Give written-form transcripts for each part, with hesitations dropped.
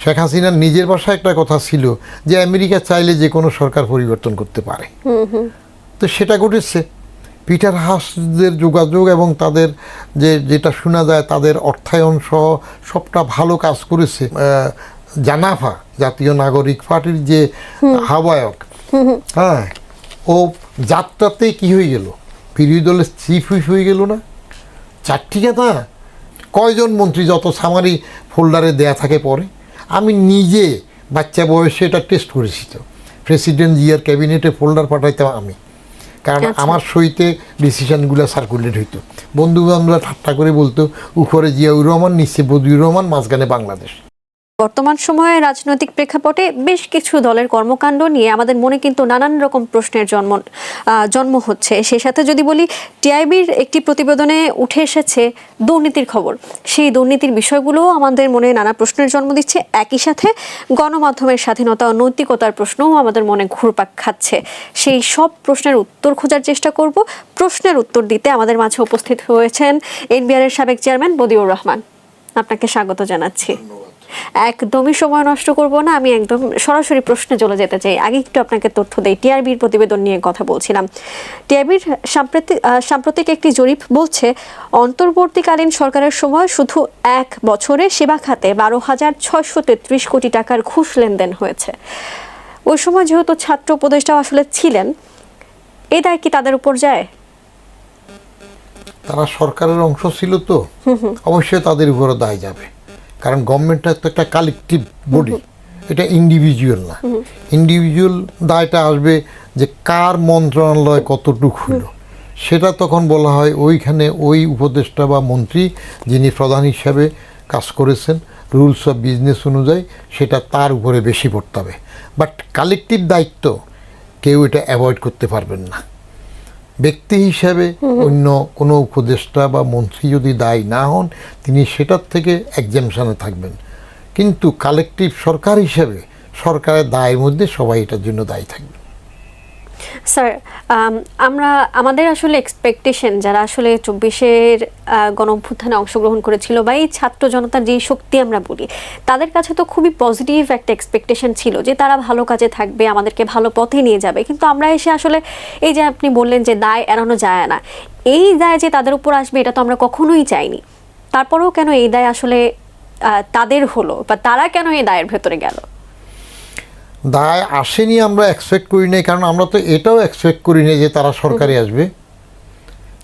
শেখ হাসিনার নিজের ভাষায় একটা কথা ছিল যে আমেরিকা চাইলে যে কোনো সরকার পরিবর্তন করতে পারে। তো সেটা ঘটেছে। পিটার হাসদের যোগাযোগ এবং তাদের যেটা শোনা যায় তাদের অর্থায়ন সহ সবটা ভালো কাজ করেছে। জানাফা জাতীয় নাগরিক পার্টির যে আহ্বায়ক, হ্যাঁ, ও যাত্রাতে কি হয়ে গেল, বিরোধী দলের চিফ হুইপ হয়ে গেল না? চারটি কথা কয়জন মন্ত্রী যত সামারি ফোল্ডারে দেয়া থাকে পরে। আমি নিজে বাচ্চা বয়সে এটা টেস্ট করেছি। তো প্রেসিডেন্ট জিয়ার ক্যাবিনেটে ফোল্ডার পাঠাইতাম আমি, কারণ আমার সইতে ডিসিশনগুলো সার্কুলেট হইতো। বন্ধু বান্ধবরা ঠাট্টা করে বলতো উপরে জিয়াউর রহমান, নিচে বদিউর রহমান, মাঝখানে বাংলাদেশ। বর্তমান সময়ে রাজনৈতিক প্রেক্ষাপটে বেশ কিছু দলের কর্মকাণ্ড নিয়ে আমাদের মনে কিন্তু নানান রকম প্রশ্নের জন্ম হচ্ছে। সেই সাথে যদি বলি, টিআইবির একটি প্রতিবেদনে উঠে এসেছে দুর্নীতির খবর। সেই দুর্নীতির বিষয়গুলোও আমাদের মনে নানা প্রশ্নের জন্ম দিচ্ছে। একই সাথে গণমাধ্যমের স্বাধীনতা ও নৈতিকতার প্রশ্নও আমাদের মনে ঘুরপাক খাচ্ছে। সেই সব প্রশ্নের উত্তর খোঁজার চেষ্টা করব। প্রশ্নের উত্তর দিতে আমাদের মাঝে উপস্থিত হয়েছেন এনবিআর এর সাবেক চেয়ারম্যান বদিউর রহমান। আপনাকে স্বাগত জানাচ্ছি। একদমই সময় নষ্ট করব না, আমি একদম সরাসরি প্রশ্নে চলে যেতে চাই। আগে একটু আপনাকে তথ্য দেই। টিআইবির প্রতিবেদন নিয়ে কথা বলছিলাম। টিআইবির সাম্প্রতিক একটি জরিপ বলছে, অন্তর্বর্তীকালীন সরকারের সময় শুধু 1 বছরে সেবা খাতে 12,633 কোটি টাকার ঘুষ লেনদেন হয়েছে। ওই সময় যেহেতু ছাত্র উপদেষ্টা আসলে ছিলেন, এই দায় কি তাদের উপর যায়? তারা সরকারের অংশ ছিল, তো অবশ্যই তাদের উপরও দায় যাবে। কারণ গভর্নমেন্টটা তো একটা কালেকটিভ বডি, এটা ইন্ডিভিজুয়াল না। ইন্ডিভিজুয়াল দায়টা আসবে যে কার মন্ত্রণালয় কতটুকু হলো, সেটা তখন বলা হয় ওইখানে ওই উপদেষ্টা বা মন্ত্রী যিনি প্রধান হিসাবে কাজ করেছেন রুলস অফ বিজনেস অনুযায়ী, সেটা তার উপরে বেশি পড়তে হবে। বাট কালেকটিভ দায়িত্ব কেউ এটা অ্যাভয়েড করতে পারবেন না। ব্যক্তি হিসাবে অন্য কোনো উপদেষ্টা বা মন্ত্রী যদি দায়ী না হন, তিনি সেটার থেকে এক্সামশনে থাকবেন। কিন্তু কালেকটিভ সরকার হিসাবে সরকারের দায়ের মধ্যে সবাই এটার জন্য দায়ী থাকবে। স্যার, আমাদের আসলে এক্সপেকটেশন, যারা আসলে 24-এর গণঅভ্যুত্থানে অংশগ্রহণ করেছিল বা এই ছাত্র জনতার যে শক্তি আমরা বলি, তাদের কাছে তো খুবই পজিটিভ একটা এক্সপেকটেশন ছিল যে তারা ভালো কাজে থাকবে, আমাদেরকে ভালো পথে নিয়ে যাবে। কিন্তু আমরা এসে আসলে এই যে আপনি বললেন যে দায় এড়ানো যায় না, এই দায় যে তাদের উপর আসবে এটা তো আমরা কখনোই চাইনি। তারপরেও কেন এই দায় আসলে তাদের হলো, বা তারা কেন এই দায়ের ভেতরে গেল? দায় আসেনি আমরা এক্সপেক্ট করি নাই, কারণ আমরা তো এটাও এক্সপেক্ট করি নাই যে তারা সরকারে আসবে।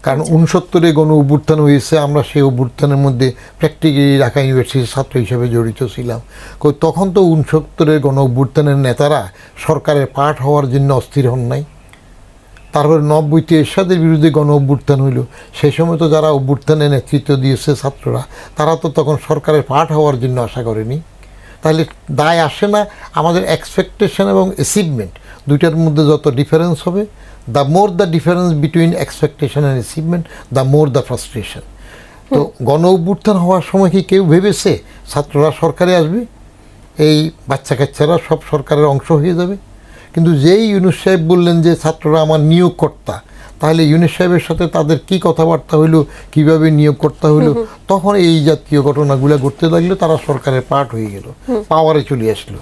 কারণ 69-এ গণ অভ্যুত্থান হয়েছে, আমরা সেই অভ্যুত্থানের মধ্যে প্র্যাকটিক্যালি ঢাকা ইউনিভার্সিটির ছাত্র হিসেবে জড়িত ছিলাম। তখন তো 69-এর গণ অভ্যুত্থানের নেতারা সরকারের পার্ট হওয়ার জন্য অস্থির হন নাই। তারপরে 90-তে এরশাদের বিরুদ্ধে গণ অভ্যুত্থান হইল, সেই সময় তো যারা অভ্যুত্থানে নেতৃত্ব দিয়েছে ছাত্ররা, তারা তো তখন সরকারের পার্ট হওয়ার জন্য আশা করেনি। তাহলে দায় আসে না। আমাদের এক্সপেকটেশন এবং অ্যাচিভমেন্ট দুইটার মধ্যে যত ডিফারেন্স হবে, the more the difference between expectation and achievement, the more the frustration. তো গণ অভ্যুত্থান হওয়ার সময় কি কেউ ভেবেছে ছাত্ররা সরকারে আসবে, এই বাচ্চা কাচ্চারা সব সরকারের অংশ হয়ে যাবে? কিন্তু যেই ইউনুস সাহেব বললেন যে ছাত্ররা আমার নিয়োগকর্তা, তাহলে ইউনুস সাহেবের সাথে তাদের কি কথাবার্তা হইলো, কিভাবে নিয়োগকর্তা হইলো, তখন এই জাতীয় ঘটনাগুলো ঘটতে লাগলো। তারা সরকারের পার্ট হয়ে গেল, পাওয়ারে চলে আসলো,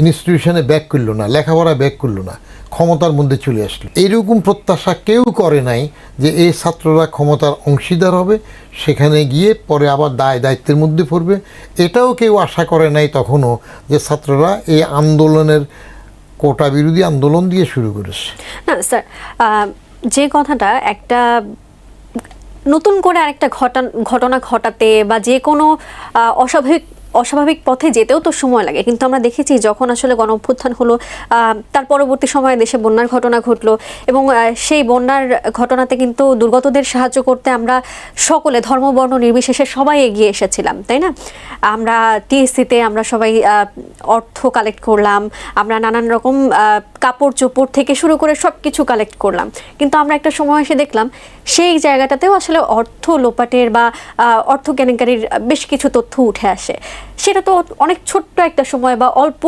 ইনস্টিটিউশনে ব্যাক করলো না, লেখাপড়া ব্যাক করলো না, ক্ষমতার মধ্যে চলে আসলো। এইরকম প্রত্যাশা কেউ করে নাই যে এই ছাত্ররা ক্ষমতার অংশীদার হবে, সেখানে গিয়ে পরে আবার দায়িত্বের মধ্যে পড়বে। এটাও কেউ আশা করে নাই তখনও যে ছাত্ররা এই আন্দোলনের কোটা বিরোধী আন্দোলন দিয়ে শুরু করেছে। না স্যার, যে কথাটা একটা নতুন করে আরেকটা ঘটনা ঘটাতে বা যে কোনো অস্বাভাবিক পথে যেতেও তো সময় লাগে। কিন্তু আমরা দেখেছি যখন আসলে গণ অভ্যুত্থান হলো, তার পরবর্তী সময়ে দেশে বন্যার ঘটনা ঘটলো, এবং সেই বন্যার ঘটনাতে কিন্তু দুর্গতদের সাহায্য করতে আমরা সকলে ধর্ম বর্ণ নির্বিশেষে সবাই এগিয়ে এসেছিলাম, তাই না? আমরা টিএসসিতে আমরা সবাই অর্থ কালেক্ট করলাম, আমরা নানান রকম কাপড় চোপড় থেকে শুরু করে সব কিছু কালেক্ট করলাম। কিন্তু আমরা একটা সময় এসে দেখলাম সেই জায়গাটাতেও আসলে অর্থ লোপাটের বা অর্থ কেলেঙ্কারির বেশ কিছু তথ্য উঠে আসে। সেটা তো অনেক ছোট্ট একটা সময় বা অল্প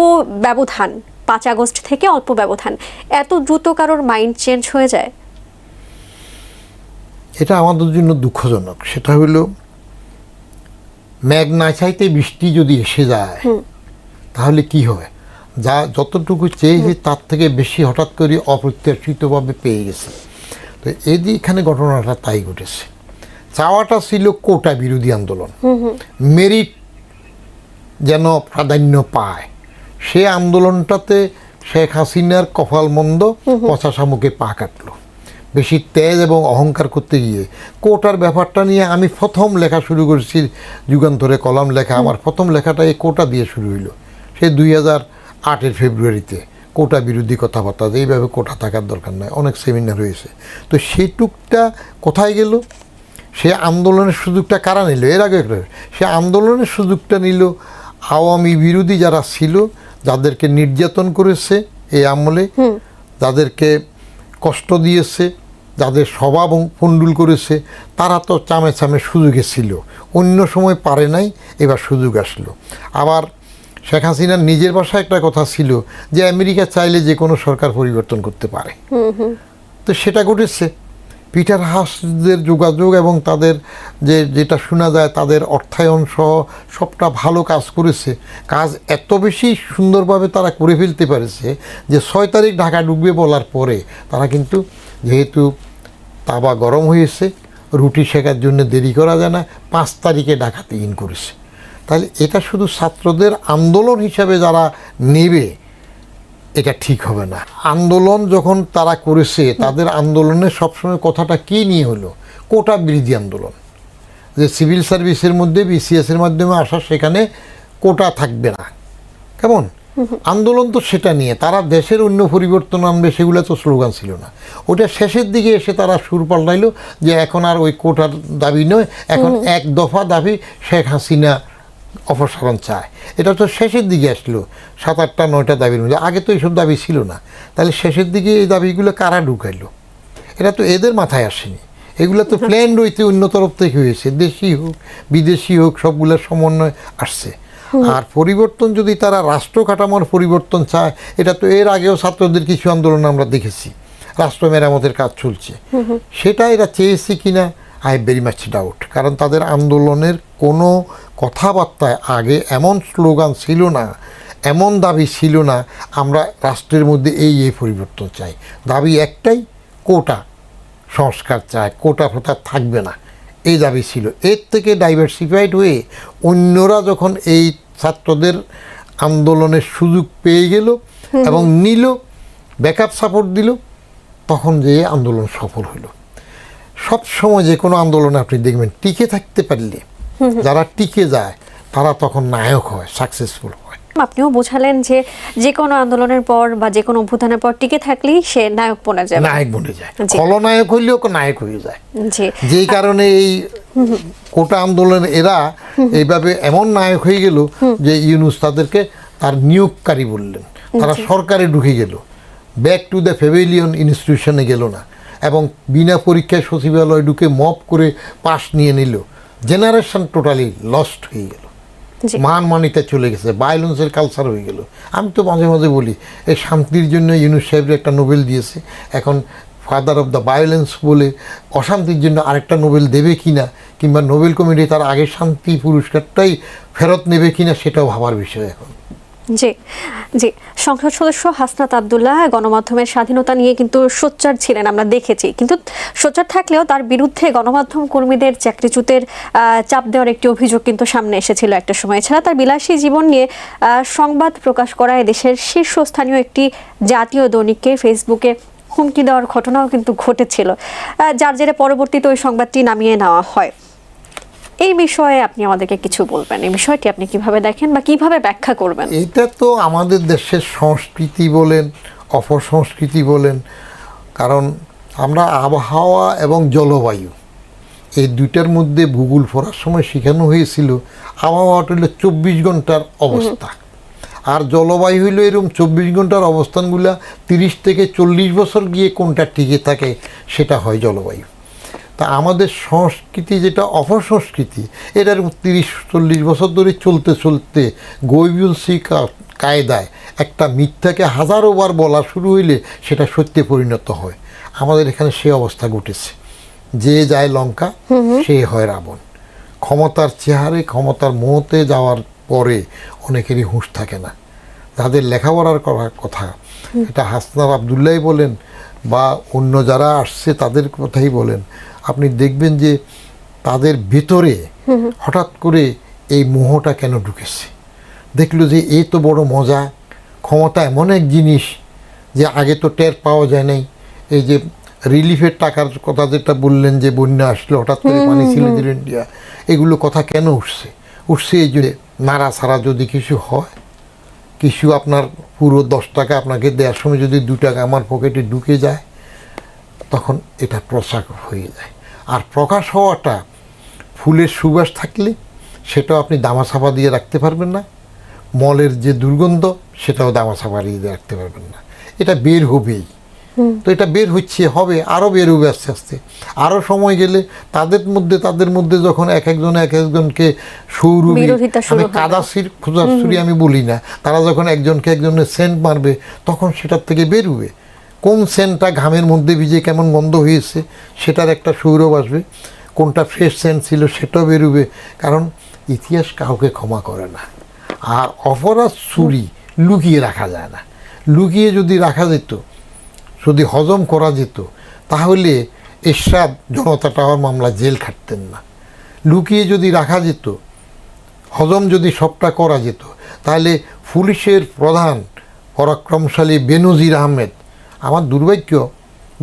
ব্যবধান, 5 আগস্ট থেকে অল্প ব্যবধান, এত দ্রুত কারোর মাইন্ড চেঞ্জ হয়ে যায়? এটা আমাদের জন্য দুঃখজনক। সেটা হলো মেঘ না চাইতে বৃষ্টি যদি এসে যায়, তাহলে কি হয়, যা যতটুকু চেয়েছে তার থেকে বেশি হঠাৎ করে অপ্রত্যাশিতভাবে পেয়ে গেছে। তো এখানে ঘটনাটা তাই ঘটেছে। চাওয়াটা ছিল কোটা বিরোধী আন্দোলন, মেরিট যেন প্রাধান্য পায়। সে আন্দোলনটাতে শেখ হাসিনার কপাল মন্দ, পচা শামুকে পা কাটলো। বেশি তেজ এবং অহংকার করতে গিয়ে কোটার ব্যাপারটা নিয়ে আমি প্রথম লেখা শুরু করেছি, যুগান্তরে কলাম লেখা। আমার প্রথম লেখাটা এই কোটা দিয়ে শুরু হইলো, সে 2008 ফেব্রুয়ারিতে। কোটা বিরোধী কথাবার্তা, যে এইভাবে কোটা থাকার দরকার নয়, অনেক সেমিনার হয়েছে। তো সেই টুকটা কোথায় গেল? সে আন্দোলনের সুযোগটা কারা নিল? এর আগে সে আন্দোলনের সুযোগটা নিল আওয়ামী বিরোধী যারা ছিল, যাদেরকে নির্যাতন করেছে এই আমলে, যাদেরকে কষ্ট দিয়েছে, যাদের স্বভাব পণ্ডুল করেছে, তারা তো চামে চামে সুযোগে ছিল। অন্য সময় পারে নাই, এবার সুযোগ আসলো। আবার শেখ হাসিনার নিজের ভাষায় একটা কথা ছিল যে আমেরিকা চাইলে যে কোনো সরকার পরিবর্তন করতে পারে। তো সেটা ঘটেছে। পিটার হাসদের যোগাযোগ এবং তাদের যেটা শোনা যায় তাদের অর্থায়ন সহ সবটা ভালো কাজ করেছে। কাজ এত বেশি সুন্দরভাবে তারা করে ফেলতে পেরেছে যে 6 তারিখ ঢাকা ঢুকবে বলার পরে তারা কিন্তু, যেহেতু তাবা গরম হয়েছে, রুটি শেখার জন্য দেরি করা যায় না, 5 তারিখে ঢাকাতে ইন করেছে। তাহলে এটা শুধু ছাত্রদের আন্দোলন হিসাবে যারা নেবে, এটা ঠিক হবে না। আন্দোলন যখন তারা করেছে, তাদের আন্দোলনের সবসময় কথাটা কী নিয়ে হলো? কোটা বিরোধী আন্দোলন। যে সিভিল সার্ভিসের মধ্যে বিসিএসের মাধ্যমে আসা, সেখানে কোটা থাকবে না। কেমন আন্দোলন? তো সেটা নিয়ে তারা দেশের অন্য পরিবর্তন আনবে, সেগুলো তো স্লোগান ছিল না। ওটা শেষের দিকে এসে তারা সুর পাল্টাইলো যে এখন আর ওই কোটার দাবি নয়, এখন এক দফা দাবি, শেখ হাসিনা অপসারণ চায়। এটা তো শেষের দিকে আসলো, 7, 8, 9টা দাবির মধ্যে। আগে তো এইসব দাবি ছিল না। তাহলে শেষের দিকে এই দাবিগুলো কারা ঢুকাইলো? এটা তো এদের মাথায় আসেনি। এগুলো তো প্ল্যান রইতে অন্য তরফ থেকে হয়েছে, দেশি হোক বিদেশি হোক, সবগুলোর সমন্বয় আসছে। আর পরিবর্তন যদি তারা রাষ্ট্র কাঠামোর পরিবর্তন চায়, এটা তো এর আগেও ছাত্রদের কিছু আন্দোলন আমরা দেখেছি, রাষ্ট্র মেরামতের কাজ চলছে। সেটা এরা চেয়েছে কিনা, আই ভেরি মাচ ডাউট। কারণ তাদের আন্দোলনের কোনো কথাবার্তায় আগে এমন স্লোগান ছিল না, এমন দাবি ছিল না আমরা রাষ্ট্রের মধ্যে এই পরিবর্তন চাই। দাবি একটাই, কোটা সংস্কার চায়, কোটা প্রথা থাকবে না, এই দাবি ছিল। এর থেকে ডাইভার্সিফাইড হয়ে অন্যরা যখন এই ছাত্রদের আন্দোলনের সুযোগ পেয়ে গেল এবং নিল, ব্যাকআপ সাপোর্ট দিল, তখন যে আন্দোলন সফল হলো। সব সময় যে কোনো আন্দোলনে আপনি দেখবেন টিকে থাকতে পারলে, যারা টিকে যায় তারা তখন নায়ক হয়, সাকসেসফুল হয়। আপনিও বোঝালেন যে যে কোনো আন্দোলনের পর বা যে কোনো অভ্যুত্থানের পর টিকে থাকলেই সে নায়ক বনে যায়, নায়ক বনে যায়, খলনায়ক হইলেও নায়ক হয়ে যায়। যেই কারণে এই কোটা আন্দোলন এরা এইভাবে এমন নায়ক হয়ে গেল যে ইউনূস তাদেরকে তার নিয়োগকারী বললেন, তারা সরকারে ঢুকে গেল, ব্যাক টু দ্য প্যাভিলিয়ন ইনস্টিটিউশনে গেল না, এবং বিনা পরীক্ষায় সচিবালয় ঢুকে মপ করে পাস নিয়ে নিল। জেনারেশন টোটালি লস্ট হয়ে গেল, মানিতে চলে গেছে, ভায়োলেন্সের কালচার হয়ে গেল। আমি তো মাঝে মাঝে বলি, এই শান্তির জন্য ইউনূস সাহেবের একটা নোবেল দিয়েছে, এখন ফাদার অফ দ্য ভায়োলেন্স বলে অশান্তির জন্য আরেকটা নোবেল দেবে কিনা, কিংবা নোবেল কমিটি তার আগে শান্তি পুরস্কারটাই ফেরত নেবে কিনা, সেটাও ভাবার বিষয় এখন। জি জি, সংসদ সদস্য হাসনাত আব্দুল্লাহ গণমাধ্যমের স্বাধীনতা নিয়ে কিন্তু সোচ্চার ছিলেন, আমরা দেখেছি। কিন্তু সোচ্চার থাকলেও তার বিরুদ্ধে গণমাধ্যম কর্মীদের চাকরিচ্যুতের চাপ দেওয়ার একটি অভিযোগ কিন্তু সামনে এসেছিল একটা সময়। এছাড়া তার বিলাসী জীবন নিয়ে সংবাদ প্রকাশ করায় দেশের শীর্ষস্থানীয় একটি জাতীয় দৈনিককে ফেসবুকে হুমকি দেওয়ার ঘটনাও কিন্তু ঘটেছিল, যার জেরে পরবর্তীতে ওই সংবাদটি নামিয়ে নেওয়া হয়। এই বিষয়ে আপনি আমাদেরকে কিছু বলবেন, এই বিষয়টি আপনি কিভাবে দেখেন বা কিভাবে ব্যাখ্যা করবেন? এটা তো আমাদের দেশের সংস্কৃতি বলেন, অপসংস্কৃতি বলেন, কারণ আমরা আবহাওয়া এবং জলবায়ু এই দুইটার মধ্যে ভূগোল পড়ার সময় শেখানো হয়েছিল আবহাওয়াটা হলো 24 ঘন্টার অবস্থা, আর জলবায়ু হইল এরকম 24 ঘন্টার অবস্থানগুলা 30 থেকে 40 বছর গিয়ে কোনটা টিকে থাকে সেটা হয় জলবায়ু। তা আমাদের সংস্কৃতি যেটা অপসংস্কৃতি, এটার 30-40 বছর ধরে চলতে চলতে গৈবুলসি কায়দায় একটা মিথ্যাকে হাজারো বার বলা শুরু হইলে সেটা সত্যে পরিণত হয়। আমাদের এখানে সে অবস্থা ঘটেছে, যে যায় লঙ্কা সে হয় রাবণ। ক্ষমতার চেহারে, ক্ষমতার মোহতে যাওয়ার পরে অনেকেরই হুঁশ থাকে না, তাদের লেখাপড়ার কথা, এটা হাসনাত আবদুল্লাহ বলেন বা অন্য যারা আসছে তাদের কথাই বলেন, আপনি দেখবেন যে তাদের ভেতরে হঠাৎ করে এই মোহটা কেন ঢুকেছে। দেখলো যে এই তো বড় মজা, ক্ষমতা এমন এক জিনিস যে আগে তো টের পাওয়া যায় নাই। এই যে রিলিফের টাকার কথা যেটা বললেন, যে বন্যা আসলো হঠাৎ করে পানি ছিল ইন্ডিয়া, এগুলো কথা কেন উঠছে এই যে নাড়া ছাড়া যদি কিছু হয়, কিছু আপনার পুরো 10 টাকা আপনাকে দেওয়ার সময় যদি 2 টাকা আমার পকেটে ঢুকে যায়, তখন এটা প্রকাশ হয়ে যায়। আর প্রকাশ হওয়াটা ফুলের সুবাস থাকলে সেটাও আপনি দামাচাপা দিয়ে রাখতে পারবেন না, মলের যে দুর্গন্ধ সেটাও দামাচাপা দিয়ে রাখতে পারবেন না, এটা বের হবেই। তো এটা বের হবে, আরও বের হবে আস্তে আস্তে। আরও সময় গেলে তাদের মধ্যে যখন এক একজনকে সৌরভী, আমি কাদাসির খোঁজাসুরি আমি বলি না, তারা যখন একজনের সেন্ট মারবে তখন সেটার থেকে বের হবে। কোন সেন্টটা ঘামের মধ্যে ভিজে কেমন গন্ধ হয়েছে সেটার একটা সৌরভ আসবে, কোনটা ফ্রেশ সেন্ট ছিল সেটাও বেরোবে। কারণ ইতিহাস কাউকে ক্ষমা করে না। আর অপরাধ চুরি লুকিয়ে রাখা যায় না। লুকিয়ে যদি রাখা যেত, যদি হজম করা যেত, তাহলে এরশাদ জনতা টাওয়ার মামলা জেল খাটতেন না। লুকিয়ে যদি রাখা যেত, হজম যদি সবটা করা যেত, তাহলে পুলিশের প্রধান পরাক্রমশালী বেনজির আহমেদ, আমার দুর্ভাগ্য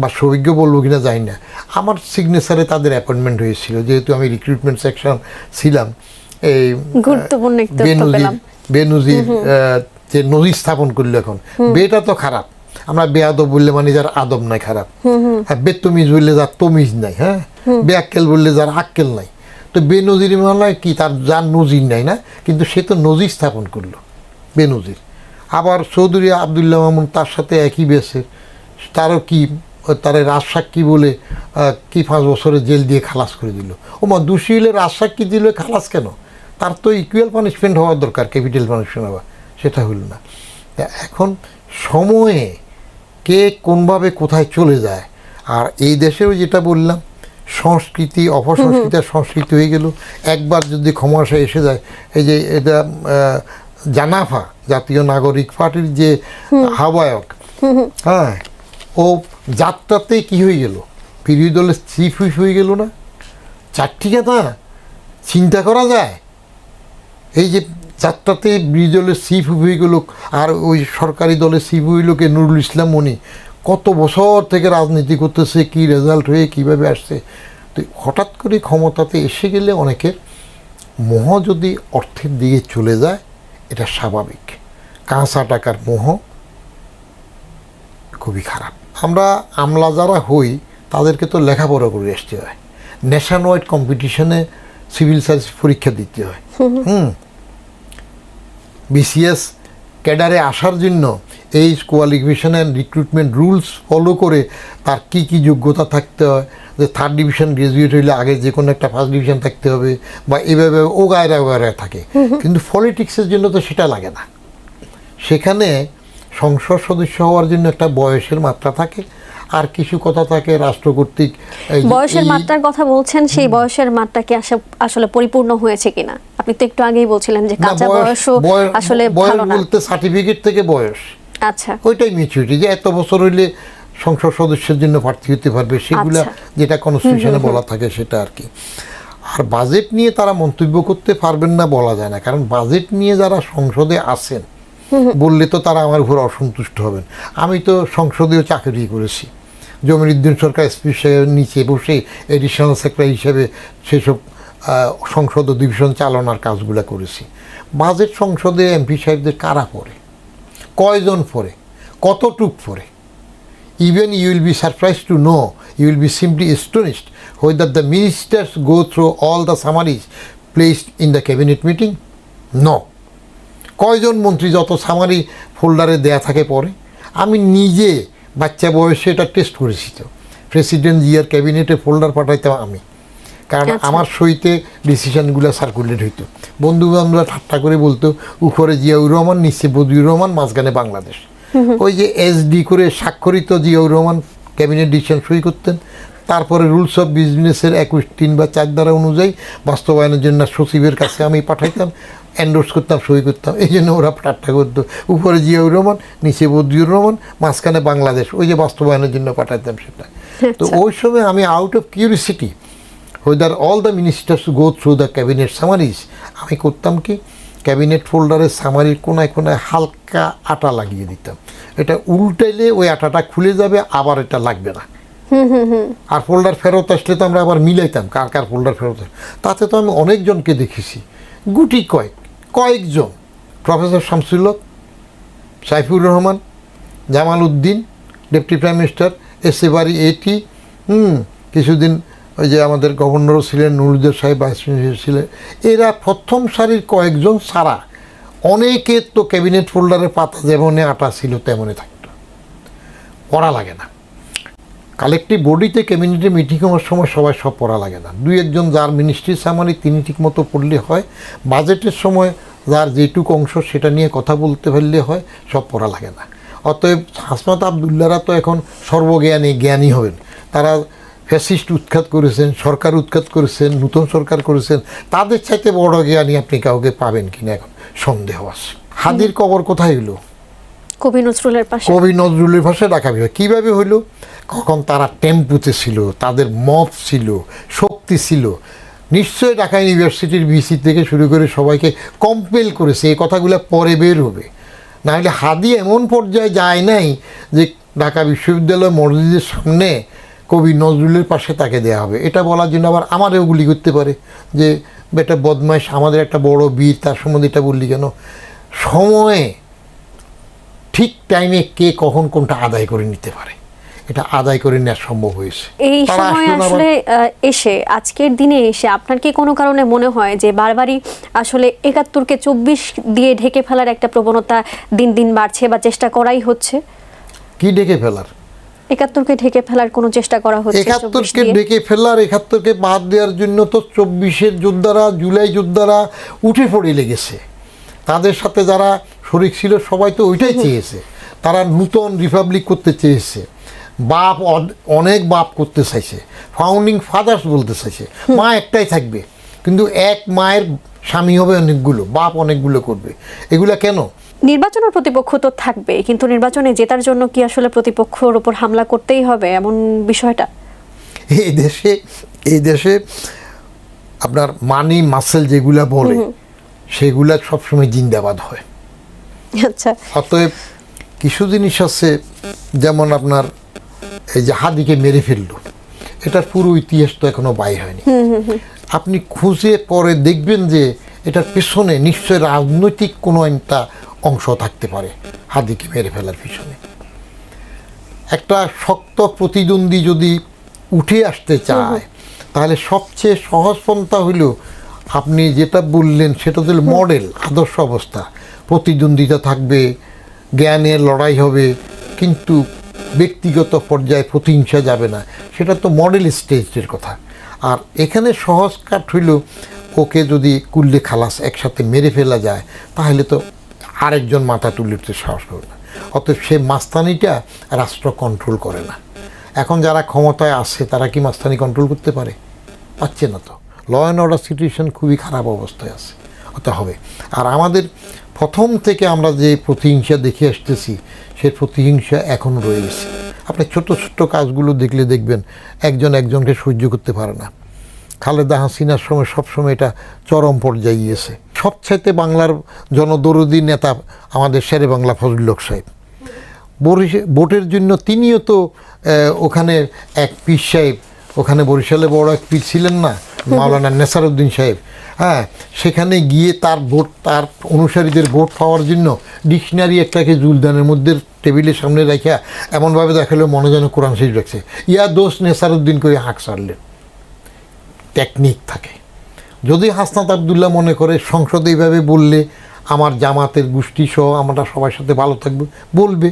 বা সৌভাগ্য বলবো কিনা জানি না, আমার সিগনেচারে তাদের অ্যাপয়েন্টমেন্ট হয়েছিল, যেহেতু আমি রিক্রুটমেন্ট সেকশন ছিলাম। এই বেনজির যে নজির স্থাপন করলো, এখন বেটা তো খারাপ, আমরা বেয়াদব বললে মানে যার আদব নাই খারাপ, হ্যাঁ, বেতমিজ বললে যার তমিজ নাই, হ্যাঁ, বেআক্কেল বললে যার আক্কেল নাই। তো বেনজির মানে কি, তার যার নজির নাই না, কিন্তু সে তো নজির স্থাপন করলো বেনজির। আবার চৌধুরী আবদুল্লাহ মামুন তার সাথে একই বেসের, তারও কি তারে রাজসাক্ষী বলে কি 5 বছরের জেল দিয়ে খালাস করে দিল। ওমা দোষী হলে রাজসাক্ষী দিল খালাস কেন? তার তো ইকুয়াল পানিশমেন্ট হওয়ার দরকার, ক্যাপিটাল পানিশমেন্ট হওয়া, সেটা হলো না। এখন সময়ে কে কোনভাবে কোথায় চলে যায়। আর এই দেশেও যেটা বললাম, সংস্কৃতি অপসংস্কৃতি আর সংস্কৃতি হয়ে গেল। একবার যদি ক্ষমতা এসে যায়, এই যে এটা জানাফা জাতীয় নাগরিক পার্টির যে আহ্বায়ক, হ্যাঁ, ও যাত্রাতেই কি হয়ে গেল, বিরোধী দলের চিফ হুইপ হয়ে গেল না? 4টি কথা চিন্তা করা যায়। এই যে যাত্রাতে বিরোধী দলের চিফ হুইপ হয়ে গেল, আর ওই সরকারি দলের চিফ হইলকে নুরুল ইসলাম মনি, কত বছর থেকে রাজনীতি করতেছে, কি রেজাল্ট হয়ে কীভাবে আসছে। তো হঠাৎ করে ক্ষমতাতে এসে গেলে অনেকের মোহ যদি অর্থের দিকে চলে যায়, এটা স্বাভাবিক। কাঁচা টাকার মোহ খুবই খারাপ। আমরা আমলা যারা হই তাদেরকে তো লেখাপড়া করে আসতে হয়, ন্যাশন ওয়াইড কম্পিটিশনে সিভিল সার্ভিস পরীক্ষা দিতে হয়। বিসিএস ক্যাডারে আসার জন্য এই qualification and recruitment rules follow করে তার কি কি যোগ্যতা থাকতে হয়, যে 3rd ডিভিশন গ্রাজুয়েট হইলে আগে যে কোনো একটা 1st ডিভিশন থাকতে হবে, বা এভাবে ও গায়রা থাকে। কিন্তু পলিটিক্সের জন্য তো সেটা লাগে না। সেখানে সংসদ সদস্য হওয়ার জন্য একটা বয়সের মাত্রা থাকে, আর কিছু কথা থাকে রাষ্ট্র কর্তৃক। বয়সের মাত্রার কথা বলছেন, সেই বয়সের মাত্রা কি আসলে পরিপূর্ণ হয়েছে কিনা? আপনি তো একটু আগেই বলছিলেন যে কাঁচা বয়সও আসলে ভালো না। বলতে সার্টিফিকেট থেকে বয়স, আচ্ছা, ওইটাই ম্যাচুরিটি, যে এত বছর হইলে সংসদ সদস্যের জন্য প্রার্থী হতে পারবে, সেগুলা যেটা কনস্টিটিউশনে বলা থাকে সেটা আর কি। আর বাজেট নিয়ে তারা মন্তব্য করতে পারবেন না বলা যায় না, কারণ বাজেট নিয়ে যারা সংসদে আসেন বললে তো তারা আমার উপর অসন্তুষ্ট হবেন। আমি তো সংসদেও চাকরি করেছি, জমিরুদ্দিন সরকার স্পিকারের নিচে বসে এডিশনাল সেক্রেটারি হিসেবে সেসব সংসদ অধিবেশন চালানোর কাজগুলো করেছি। বাজেট সংসদে এমপি সাহেবদের কারা পড়ে, কয়জন পড়ে, কতটুক পড়ে? Even you will be surprised to know, you will be simply astonished whether the ministers go through all the summaries placed in the cabinet meeting? No. কয়জন মন্ত্রী যত সামারি ফোল্ডারে দেয়া থাকে পরে? আমি নিজে বাচ্চা বয়সে এটা টেস্ট করেছি। তো প্রেসিডেন্ট জিয়ার ক্যাবিনেটে ফোল্ডার পাঠাইতাম আমি, কারণ আমার সইতে ডিসিশনগুলো সার্কুলেট হইতো। বন্ধু বান্ধবরা ঠাট্টা করে বলতো, উপরে জিয়াউর রহমান, নিচে বদিউর রহমান, মাঝখানে বাংলাদেশ। ওই যে SD করে স্বাক্ষরিত জিয়াউর রহমান ক্যাবিনেট ডিসিশন সই করতেন, তারপরে রুলস অফ বিজনেসের 21(3) বা 4 ধারা অনুযায়ী বাস্তবায়নের জন্য সচিবের কাছে আমি পাঠাইতাম। এন্ডোর্স করতাম, সই করতাম, এই জন্য ওরা ঠাট্টা করতো। উপরে জিয়াউর রহমান, নিচে বদিউর রহমান, মাঝখানে বাংলাদেশ, ওই যে বাস্তবায়নের জন্য পাঠাতাম সেটা। তো ওই সময় আমি out of curiosity whether all the ministers go through the cabinet summaries, আমি করতাম কি ক্যাবিনেট ফোল্ডারের সামারির কোনায় কোনায় হালকা আটা লাগিয়ে দিতাম। এটা উল্টাইলে ওই আটাটা খুলে যাবে, আবার এটা লাগবে না। আর ফোল্ডার ফেরত আসলে তো আমরা আবার মিলাইতাম কার কার ফোল্ডার ফেরত আসে। তাতে তো আমি অনেকজনকে দেখেছি, গুটি কয়েকজন, professor Shamsul Haq, Saifur Rahman, Jamal Uddin, deputy prime minister, S A Bari AT, কিছুদিন ওই যে আমাদের গভর্নরও ছিলেন, নুরুজ্জামান সাহেব ভাইস প্রেসিডেন্ট ছিলেন। এরা প্রথম সারির কয়েকজন ছাড়া অনেকের তো ক্যাবিনেট ফোল্ডারের পাতা যেমনে আটা ছিল তেমনই থাকতো, পড়া লাগে না। কালেকটিভ বডিতে ক্যাবিনেটে মিটিং হওয়ার সময় সবাই সব পড়া লাগে না, দুই একজন যার মিনিস্ট্রি সামারি তিনি ঠিক মতো পড়লে হয়, বাজেটের সময় যার যেটুকু অংশ সেটা নিয়ে কথা বলতে পারলে হয়, সব পড়া লাগে না। অতএব হাসনাত আবদুল্লাহরা তো এখন জ্ঞানী হবেন। তারা ফ্যাসিস্ট উৎখাত করেছেন, সরকার উৎখাত করেছেন, নতুন সরকার করেছেন, তাদের চাইতে বড় জ্ঞানী আপনি কাউকে পাবেন কিনা এখন সন্দেহ আছে। হাদির কবর কোথায় হইল? কবি নজরুলের পাশে। কবি নজরুলের ভাষায় ঢাকা বিভাগ। কীভাবে হইল? কখন তারা টেম্পুতে ছিল, তাদের মব ছিল, শক্তি ছিল, নিশ্চয়ই ঢাকা ইউনিভার্সিটির ভিসি থেকে শুরু করে সবাইকে কম্পেল করেছে। এই কথাগুলো পরে বের হবে, নাহলে হাদি এমন পর্যায়ে যায় নাই যে ঢাকা বিশ্ববিদ্যালয় মসজিদের সামনে কবি নজরুলের পাশে তাকে দেওয়া হবে। এটা বলার জন্য আবার আমারও গুলি করতে পারে যে বেটা বদমাইশ, আমাদের একটা বড় বীর, তার সম্বন্ধে এটা বললি কেন? সময়ে ঠিক টাইমে কে কখন কোনটা আদায় করে নিতে পারে, এটা আদায় করে নেওয়া সম্ভব হয়েছে। এই সময় আসলে এসে আজকের দিনে এসে আপনার কি কোনো কারণে মনে হয় যে বারবারই আসলে ৭১কে ২৪ দিয়ে ঢেকে ফেলার একটা প্রবণতা দিন দিন বাড়ছে বা চেষ্টা করাই হচ্ছে? কি ঢেকে ফেলার? ৭১কে ঢেকে ফেলার কোনো চেষ্টা করা হচ্ছে? ৭১কে ঢেকে ফেলার, ৭১কে বাদ দেওয়ার জন্য তো ২৪-এর যোদ্ধারা, জুলাই যোদ্ধারা উঠে পড়ে লেগেছে। তাদের সাথে যারা শরিক ছিল সবাই তো ওইটাই চেয়েছে। তারা নূতন রিপাবলিক করতে চেয়েছে, বাপ অনেক বাপ করতে চাইছে, ফাউন্ডিং ফাদার্স বলতে চাইছে। মা একটাই থাকবে, কিন্তু এক মায়ের স্বামী হবে অনেকগুলো, বাপ অনেকগুলো করবে। এগুলা কেন? নির্বাচনের প্রতিপক্ষ তো থাকবে, কিন্তু নির্বাচনে জেতার জন্য কি আসলে প্রতিপক্ষের উপর হামলা করতেই হবে এমন বিষয়টা? এই দেশে আপনার মানি মাসেল যেগুলা বলে সেগুলা সবসময় জিন্দাবাদ হয়। আচ্ছা, অতএব কিছু জিনিস আছে, যেমন আপনার এই যে হাদিকে মেরে ফেললো, এটার পুরো ইতিহাস তো এখনো বাইর হয়নি। আপনি খুঁজে পরে দেখবেন যে এটার পেছনে নিশ্চয় রাজনৈতিক কোনো একটা অংশ থাকতে পারে। হাদিকে মেরে ফেলার পিছনে একটা শক্ত প্রতিদ্বন্দ্বী যদি উঠে আসতে চায়, তাহলে সবচেয়ে সহজ পন্থা হইল আপনি যেটা বললেন সেটা হল মডেল, আদর্শ অবস্থা। প্রতিদ্বন্দ্বিতা থাকবে, জ্ঞানের লড়াই হবে, কিন্তু ব্যক্তিগত পর্যায়ে প্রতিহিংসা যাবে না। সেটা তো মডেল স্টেজের কথা। আর এখানে সহজ কাট হইল ওকে যদি কুল্লে খালাস একসাথে মেরে ফেলা যায়, তাহলে তো আরেকজন মাথা তুলে উঠতে সাহস করবে না। অতএব সে মাস্তানিটা রাষ্ট্র কন্ট্রোল করে না। এখন যারা ক্ষমতায় আছে তারা কি মাস্তানি কন্ট্রোল করতে পারে? পাচ্ছে না তো। ল অ্যান্ড অর্ডার সিচুয়েশন খুবই খারাপ অবস্থায় আছে, হতে হবে। আর আমাদের প্রথম থেকে আমরা যে প্রতিহিংসা দেখে আসতেছি, সেই প্রতিহিংসা এখন রয়ে গেছে। আপনি ছোট্ট ছোট্ট কাজগুলো দেখলে দেখবেন একজন একজনকে সহ্য করতে পারে না। খালেদা হাসিনার সময় সবসময় এটা চরম পর্যায়ে গিয়েছে। সবচাইতে বাংলার জনদরদী নেতা আমাদের শেরে বাংলা ফজলুল হক সাহেব। ভোটের জন্য তিনিও তো ওখানে এক পীর সাহেব, ওখানে বরিশালে বড় এক পীর ছিলেন না, মাওলানা নেসারউদ্দিন সাহেব, হ্যাঁ, সেখানে গিয়ে তার ভোট, তার অনুসারীদের ভোট পাওয়ার জন্য ডিকশনারি একটাকে জুলদানের মধ্যে টেবিলের সামনে রাখিয়া এমনভাবে দেখালো মনে যেন কোরআন শরীফ রাখছে, ইয়া দোষ নেসারউদ্দিন করে হাঁক ছাড়লেন। টেকনিক থাকে। যদি হাসনাত আবদুল্লাহ মনে করে সংসদে এইভাবে বললে আমার জামাতের গোষ্ঠী সহ আমরা সবার সাথে ভালো থাকবে, বলবে।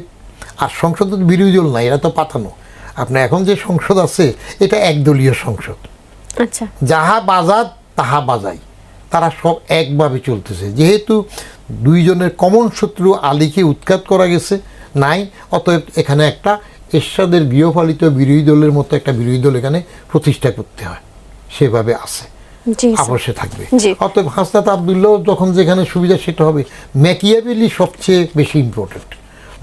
আর সংসদে বিরোধী দল নাই, এরা তো পাঠানো। আপনার এখন যে সংসদ আছে এটা একদলীয় সংসদ। আচ্ছা, যাহা বাজাত তাহা বাজাই, তারা সব একভাবে চলতেছে। যেহেতু দুইজনের কমন শত্রু আলীকে উৎখাত করা গেছে নাই, অতএব এখানে একটা এরশাদের গৃহপালিত বিরোধী দলের মতো একটা বিরোধী দল এখানে প্রতিষ্ঠা করতে হয়, সেভাবে আছে। জি, স্যার। আপসে থাকবে। জি। অতএব হাসনাত আবদুল্লাহ যখন যেখানে সুবিধা সেটা হবে। ম্যাকিয়াভেলি সবচেয়ে বেশি ইম্পর্টেন্ট।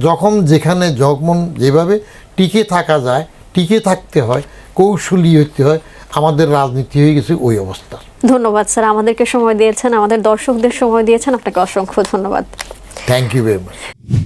যখন যেখানে যখন যেভাবে টিকে থাকা যায়, টিকে থাকতে হয়, কৌশলী হতে হয়, আমাদের রাজনীতি হয়ে গেছে ওই অবস্থা। ধন্যবাদ স্যার, আমাদেরকে সময় দিয়েছেন, আমাদের দর্শকদের সময় দিয়েছেন, আপনাকে অসংখ্য ধন্যবাদ। Thank you very much.